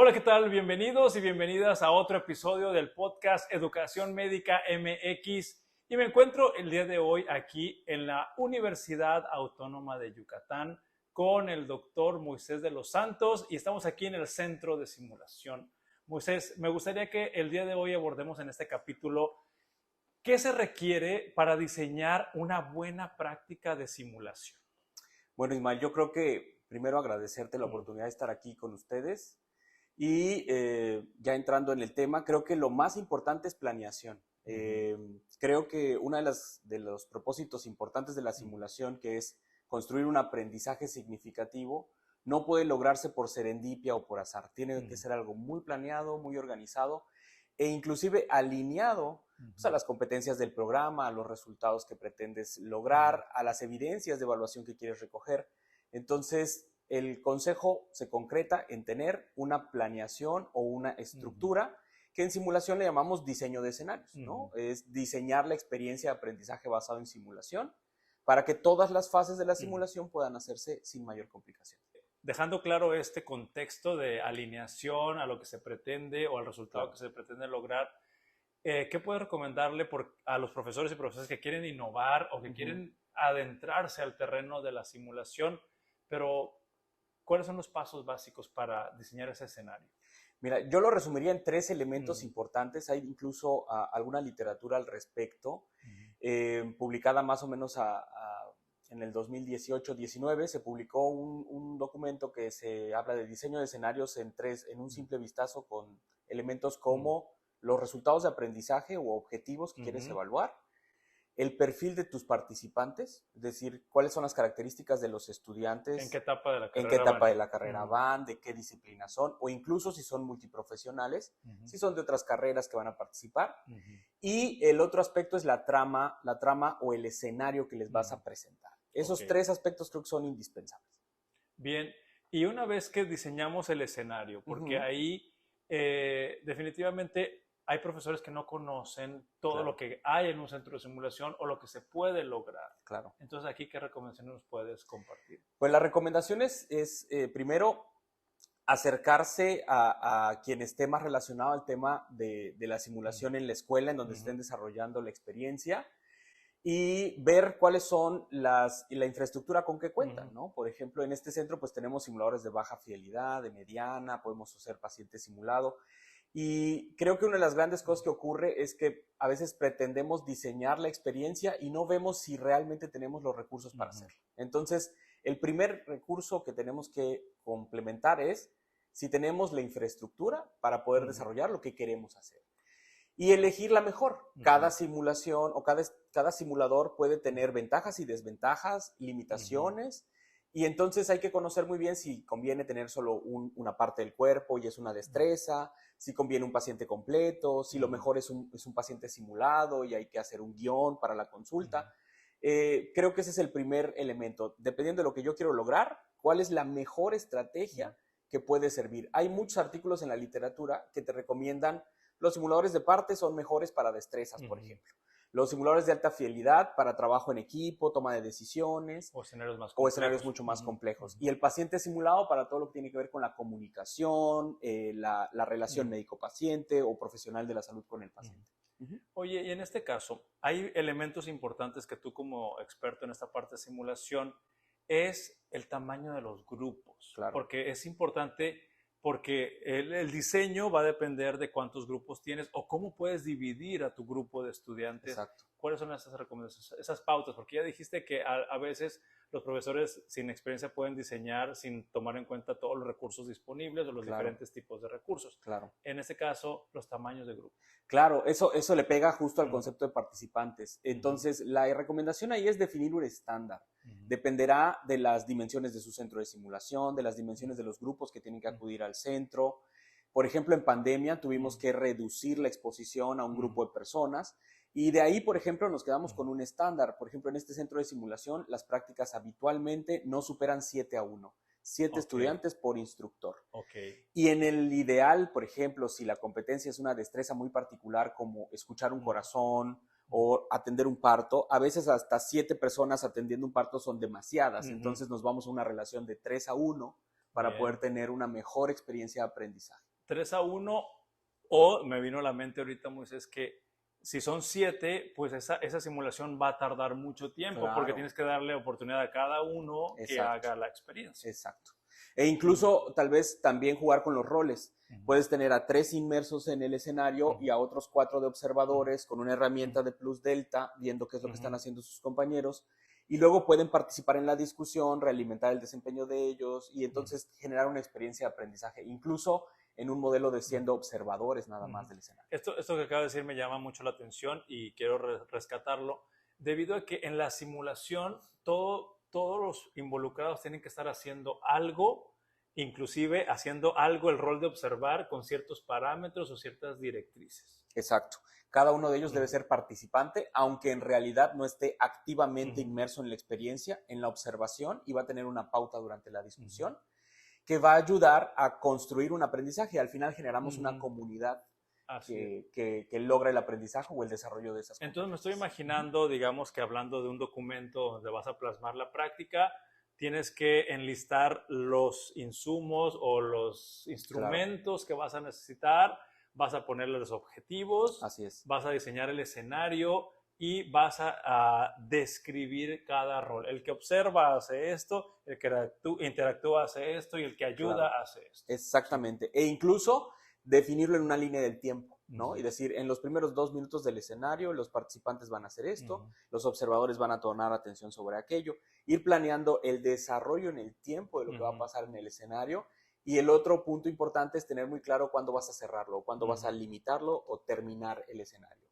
Hola, ¿qué tal? Bienvenidos y bienvenidas a otro episodio del podcast Educación Médica MX. Y me encuentro el día de hoy aquí en la Universidad Autónoma de Yucatán con el doctor Moisés de los Santos y estamos aquí en el Centro de Simulación. Moisés, me gustaría que el día de hoy abordemos en este capítulo qué se requiere para diseñar una buena práctica de simulación. Bueno, Ismael, yo creo que primero agradecerte la oportunidad de estar aquí con ustedes y ya entrando en el tema, creo que lo más importante es planeación. Creo que uno de los propósitos importantes de la simulación, que es construir un aprendizaje significativo, no puede lograrse por serendipia o por azar. Tiene que ser algo muy planeado, muy organizado e inclusive alineado pues, a las competencias del programa, a los resultados que pretendes lograr, a las evidencias de evaluación que quieres recoger. Entonces, el consejo se concreta en tener una planeación o una estructura que en simulación le llamamos diseño de escenarios, ¿no? Es diseñar la experiencia de aprendizaje basado en simulación para que todas las fases de la simulación puedan hacerse sin mayor complicación. Dejando claro este contexto de alineación a lo que se pretende o al resultado que se pretende lograr, ¿qué puede recomendarle a los profesores y profesoras que quieren innovar o que quieren adentrarse al terreno de la simulación, pero cuáles son los pasos básicos para diseñar ese escenario? Mira, yo lo resumiría en tres elementos importantes. Hay incluso alguna literatura al respecto, publicada más o menos en el 2018-19. Se publicó un documento que se habla de diseño de escenarios en un simple vistazo con elementos como los resultados de aprendizaje o objetivos que quieres evaluar, el perfil de tus participantes, es decir, cuáles son las características de los estudiantes, en qué etapa de la carrera, van, de qué disciplinas son, o incluso si son multiprofesionales, si son de otras carreras que van a participar. Y el otro aspecto es la trama o el escenario que les vas a presentar. Esos tres aspectos creo que son indispensables. Bien, y una vez que diseñamos el escenario, porque ahí definitivamente hay profesores que no conocen todo lo que hay en un centro de simulación o lo que se puede lograr. Claro. Entonces, aquí, ¿qué recomendaciones nos puedes compartir? Pues la recomendación es primero, acercarse a quien esté más relacionado al tema de la simulación en la escuela, en donde estén desarrollando la experiencia, y ver cuáles son la infraestructura con que cuentan, ¿no? Por ejemplo, en este centro pues tenemos simuladores de baja fidelidad, de mediana, podemos hacer paciente simulado. Y creo que una de las grandes cosas que ocurre es que a veces pretendemos diseñar la experiencia y no vemos si realmente tenemos los recursos para hacerlo. Entonces, el primer recurso que tenemos que complementar es si tenemos la infraestructura para poder desarrollar lo que queremos hacer. Y elegir la mejor. Cada simulación o cada simulador puede tener ventajas y desventajas, limitaciones. Y entonces hay que conocer muy bien si conviene tener solo una parte del cuerpo y es una destreza, si conviene un paciente completo, si lo mejor es un paciente simulado y hay que hacer un guión para la consulta. Creo que ese es el primer elemento. Dependiendo de lo que yo quiero lograr, ¿cuál es la mejor estrategia que puede servir? Hay muchos artículos en la literatura que te recomiendan los simuladores de partes son mejores para destrezas, por ejemplo. Los simuladores de alta fidelidad para trabajo en equipo, toma de decisiones. O escenarios más complejos. O escenarios mucho más complejos. Y el paciente simulado para todo lo que tiene que ver con la comunicación, la relación médico-paciente o profesional de la salud con el paciente. Oye, y en este caso, hay elementos importantes que tú como experto en esta parte de simulación es el tamaño de los grupos. Claro. Porque es importante, porque el diseño va a depender de cuántos grupos tienes o cómo puedes dividir a tu grupo de estudiantes. Exacto. ¿Cuáles son esas recomendaciones, esas pautas? Porque ya dijiste que a veces los profesores sin experiencia pueden diseñar sin tomar en cuenta todos los recursos disponibles o los diferentes tipos de recursos. Claro. En este caso, los tamaños de grupo. Claro, eso le pega justo al concepto de participantes. Entonces, la recomendación ahí es definir un estándar. Dependerá de las dimensiones de su centro de simulación, de las dimensiones de los grupos que tienen que acudir al centro. Por ejemplo, en pandemia tuvimos que reducir la exposición a un grupo de personas y de ahí, por ejemplo, nos quedamos con un estándar. Por ejemplo, en este centro de simulación, las prácticas habitualmente no superan 7-1. 7 estudiantes por instructor. Y en el ideal, por ejemplo, si la competencia es una destreza muy particular como escuchar un corazón o atender un parto, a veces hasta 7 personas atendiendo un parto son demasiadas. Entonces nos vamos a una relación de 3-1 para poder tener una mejor experiencia de aprendizaje. 3-1, o me vino a la mente ahorita, Moisés, que si son 7, pues esa simulación va a tardar mucho tiempo, Claro. porque tienes que darle oportunidad a cada uno que Exacto. haga la experiencia. Exacto. E incluso tal vez también jugar con los roles. Puedes tener a 3 inmersos en el escenario y a otros 4 de observadores con una herramienta de plus delta, viendo qué es lo que están haciendo sus compañeros. Y luego pueden participar en la discusión, realimentar el desempeño de ellos y entonces generar una experiencia de aprendizaje, incluso en un modelo de siendo observadores nada más del escenario. Esto que acabo de decir me llama mucho la atención y quiero rescatarlo, debido a que en la simulación todos los involucrados tienen que estar haciendo algo, inclusive haciendo algo, el rol de observar con ciertos parámetros o ciertas directrices. Exacto. Cada uno de ellos debe ser participante, aunque en realidad no esté activamente inmerso en la experiencia, en la observación, y va a tener una pauta durante la discusión que va a ayudar a construir un aprendizaje. Al final generamos una comunidad que logra el aprendizaje o el desarrollo de esas cosas. Entonces me estoy imaginando, digamos que hablando de un documento donde vas a plasmar la práctica, tienes que enlistar los insumos o los instrumentos que vas a necesitar, vas a ponerle los objetivos, Así es. Vas a diseñar el escenario y vas a describir cada rol. El que observa hace esto, el que interactúa hace esto y el que ayuda hace esto. Exactamente. E incluso definirlo en una línea del tiempo, ¿no? Y decir, en los primeros 2 minutos del escenario, los participantes van a hacer esto, los observadores van a tomar atención sobre aquello, ir planeando el desarrollo en el tiempo de lo que va a pasar en el escenario. Y el otro punto importante es tener muy claro cuándo vas a cerrarlo, cuándo vas a limitarlo o terminar el escenario.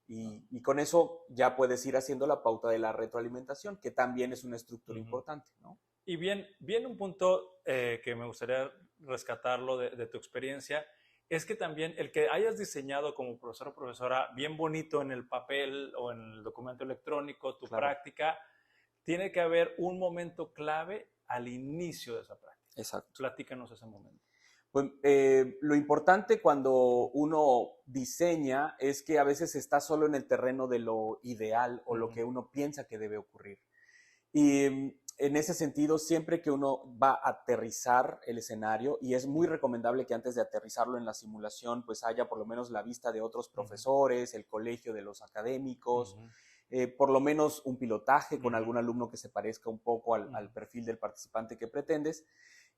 Y con eso ya puedes ir haciendo la pauta de la retroalimentación, que también es una estructura importante, ¿no? Y bien un punto que me gustaría rescatarlo de tu experiencia, es que también el que hayas diseñado como profesor o profesora bien bonito en el papel o en el documento electrónico, tu práctica, tiene que haber un momento clave al inicio de esa práctica. Exacto. Platícanos ese momento. Pues, lo importante cuando uno diseña es que a veces está solo en el terreno de lo ideal o lo que uno piensa que debe ocurrir. Y en ese sentido, siempre que uno va a aterrizar el escenario, y es muy recomendable que antes de aterrizarlo en la simulación, pues haya por lo menos la vista de otros profesores, el colegio de los académicos, por lo menos un pilotaje con algún alumno que se parezca un poco al perfil del participante que pretendes,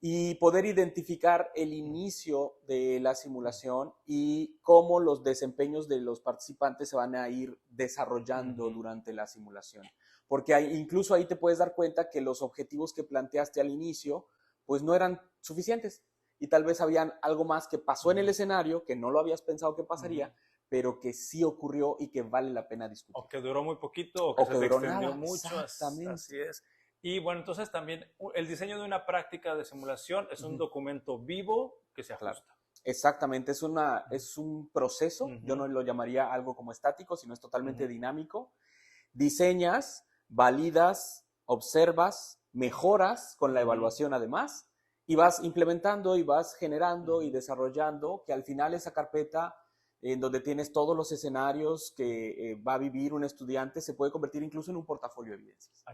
y poder identificar el inicio de la simulación y cómo los desempeños de los participantes se van a ir desarrollando durante la simulación. Porque incluso ahí te puedes dar cuenta que los objetivos que planteaste al inicio pues no eran suficientes y tal vez habían algo más que pasó en el escenario que no lo habías pensado que pasaría, pero que sí ocurrió y que vale la pena discutir. O que duró muy poquito o que se te extendió mucho. Exactamente. Así es. Y bueno, entonces también el diseño de una práctica de simulación es un documento vivo que se ajusta. Claro. Exactamente, es un proceso, yo no lo llamaría algo como estático, sino es totalmente dinámico. Diseñas, validas, observas, mejoras con la evaluación además, y vas implementando y vas generando y desarrollando, que al final esa carpeta en donde tienes todos los escenarios que va a vivir un estudiante, se puede convertir incluso en un portafolio de evidencias.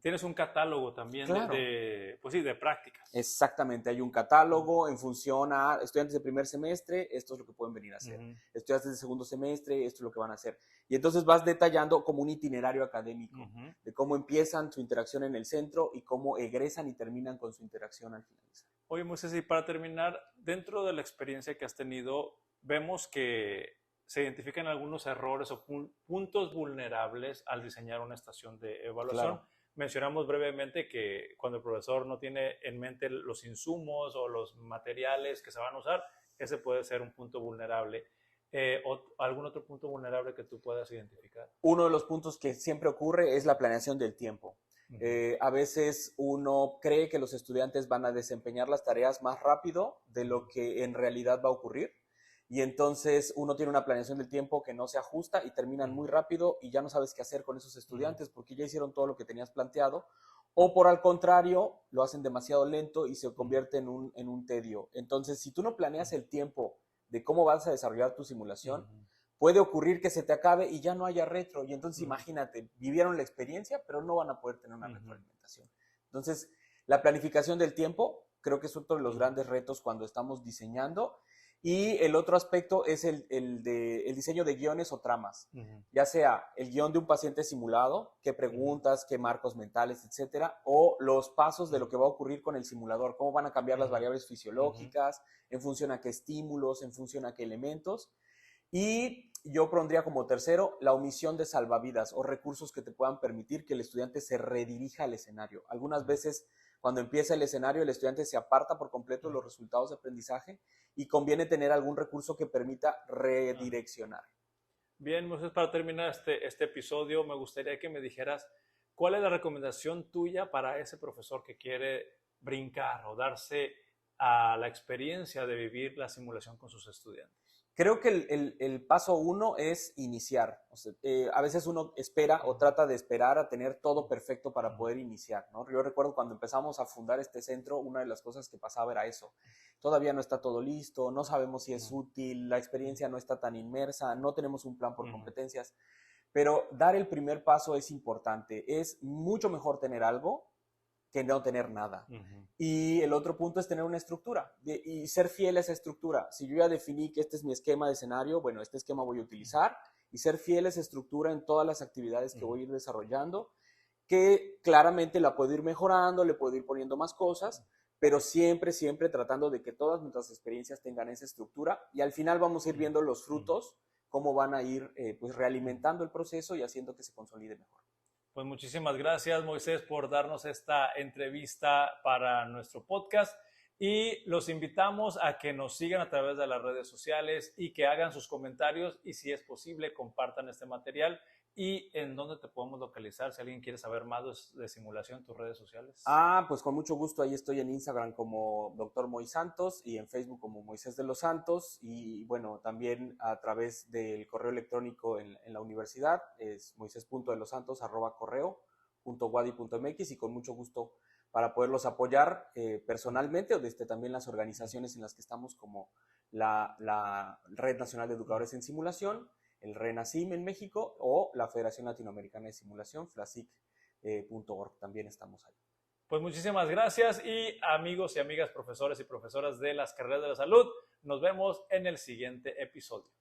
Tienes un catálogo también de prácticas. Exactamente, hay un catálogo en función a estudiantes de primer semestre, esto es lo que pueden venir a hacer. Estudiantes de segundo semestre, esto es lo que van a hacer. Y entonces vas detallando como un itinerario académico de cómo empiezan su interacción en el centro y cómo egresan y terminan con su interacción al finalizar. Oye, Moisés, y para terminar, dentro de la experiencia que has tenido, vemos que se identifican algunos errores o puntos vulnerables al diseñar una estación de evaluación. Claro. Mencionamos brevemente que cuando el profesor no tiene en mente los insumos o los materiales que se van a usar, ese puede ser un punto vulnerable. ¿O algún otro punto vulnerable que tú puedas identificar? Uno de los puntos que siempre ocurre es la planeación del tiempo. A veces uno cree que los estudiantes van a desempeñar las tareas más rápido de lo que en realidad va a ocurrir. Y entonces uno tiene una planeación del tiempo que no se ajusta y terminan muy rápido y ya no sabes qué hacer con esos estudiantes porque ya hicieron todo lo que tenías planteado. O por al contrario, lo hacen demasiado lento y se convierte en un tedio. Entonces, si tú no planeas el tiempo de cómo vas a desarrollar tu simulación, puede ocurrir que se te acabe y ya no haya retro. Y entonces imagínate, vivieron la experiencia, pero no van a poder tener una retroalimentación. Entonces, la planificación del tiempo Creo que es otro de los grandes retos cuando estamos diseñando. Y el otro aspecto es el diseño de guiones o tramas, ya sea el guión de un paciente simulado, qué preguntas, qué marcos mentales, etcétera, o los pasos de lo que va a ocurrir con el simulador, cómo van a cambiar las variables fisiológicas, en función a qué estímulos, en función a qué elementos. Y yo pondría como tercero la omisión de salvavidas o recursos que te puedan permitir que el estudiante se redirija al escenario. Algunas veces, cuando empieza el escenario, el estudiante se aparta por completo de los resultados de aprendizaje y conviene tener algún recurso que permita redireccionar. Bien, Moisés, para terminar este episodio, me gustaría que me dijeras cuál es la recomendación tuya para ese profesor que quiere brincar o darse a la experiencia de vivir la simulación con sus estudiantes. Creo que el paso uno es iniciar. O sea, a veces uno espera o trata de esperar a tener todo perfecto para poder iniciar, ¿no? Yo recuerdo cuando empezamos a fundar este centro, una de las cosas que pasaba era eso. Todavía no está todo listo, no sabemos si es útil, la experiencia no está tan inmersa, no tenemos un plan por competencias, pero dar el primer paso es importante. Es mucho mejor tener algo que no tener nada. Y el otro punto es tener una estructura y ser fiel a esa estructura. Si yo ya definí que este es mi esquema de escenario, bueno, este esquema voy a utilizar y ser fiel a esa estructura en todas las actividades que voy a ir desarrollando, que claramente la puedo ir mejorando, le puedo ir poniendo más cosas, pero siempre, siempre tratando de que todas nuestras experiencias tengan esa estructura y al final vamos a ir viendo los frutos, cómo van a ir pues realimentando el proceso y haciendo que se consolide mejor. Pues muchísimas gracias, Moisés, por darnos esta entrevista para nuestro podcast y los invitamos a que nos sigan a través de las redes sociales y que hagan sus comentarios y, si es posible, compartan este material. ¿Y en dónde te podemos localizar si alguien quiere saber más de simulación, tus redes sociales? Pues con mucho gusto, ahí estoy en Instagram como Dr. Moisés Santos y en Facebook como Moisés de los Santos y bueno, también a través del correo electrónico en la universidad es moises.delosantos@correo.wadi.mx y con mucho gusto para poderlos apoyar personalmente o desde también las organizaciones en las que estamos como la Red Nacional de Educadores en Simulación, el RENACIM en México o la Federación Latinoamericana de Simulación, FLASIC.org, también estamos ahí. Pues muchísimas gracias y amigos y amigas, profesores y profesoras de las carreras de la salud, nos vemos en el siguiente episodio.